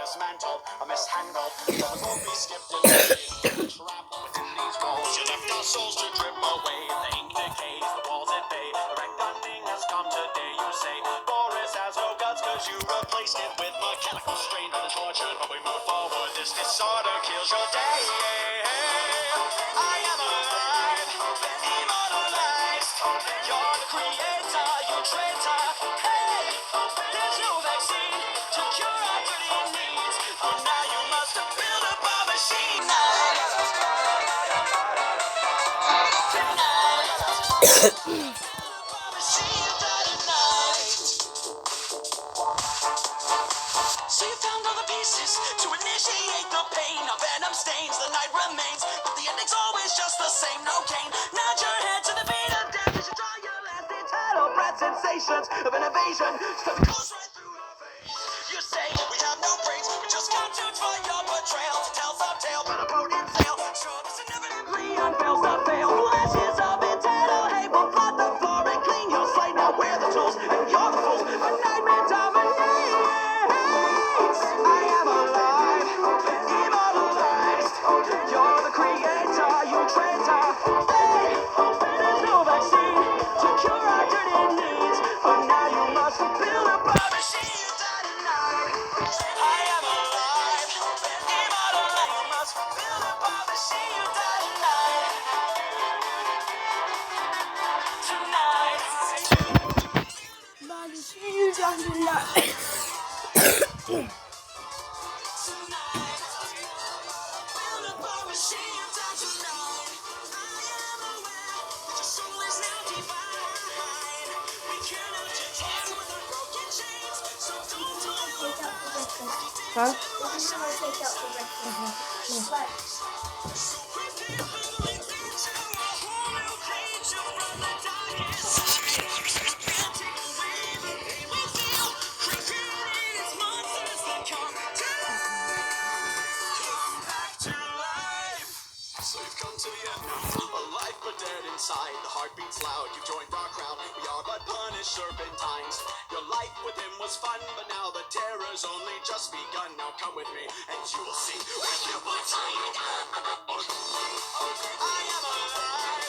Dismantled, mishandled, but won't be skipped and laid. Trapped within these walls, you left our souls to drip away. The ink decays, the walls at bay. The reckoning has come today, you say. Boris has no guts, cause you replaced it with mechanical strain and tortured. But we move forward, this disorder kills your day. I am alive, immortalized. You're the creator, you traitor. Hey, there's no vaccine to cure our dirty needs. But now you must build up a machine. So you found all the pieces to initiate the pain. A venom stains, the night remains, but the ending's always just the same. No gain. Nod your head to the beat of death as you draw your last eternal breath. Sensations of an invasion stuff goes right through our veins. You say we have no brains, we just cartoons for your betrayal. To tell some tale, but a boat in sail. Struggles inevitably unveils the veil. Flashes of eternal hate will flood the floor and clean your slate. Now we're the tools and you're the fools. A nightmare dominates. I am alive, immortalized. You're the creator, you traitor. Hey, there's no vaccine to cure our dirty needs, but now you must build up a machine. You die tonight. I am alive, immortalized. You must build up a machine. You die tonight. Tonight. You die tonight. Huh? So you've come to the end now, alive but dead inside. The heart beats loud, you joined our crowd. We are but punished serpentines. Your life with him was fun, but now the terror's only just begun. Now come with me, and you will see when you put time. I am alive,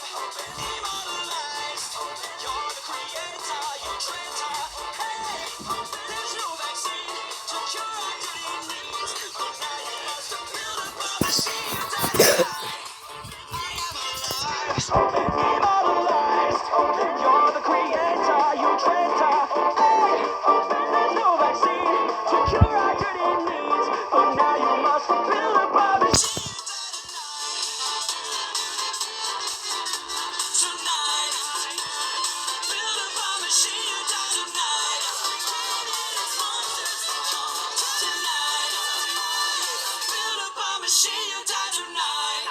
immortalized. You're the creator, you traitor. Hey, there's no vaccine to cure our dirty needs, but now you must build up a machine. You die tonight. Immortalized, you're the creator, you traitor. Hey, there's no vaccine to cure our dirty needs, but now you must build up a machine. Tonight, build up a machine. You die tonight. Tonight, build up a machine. You die tonight.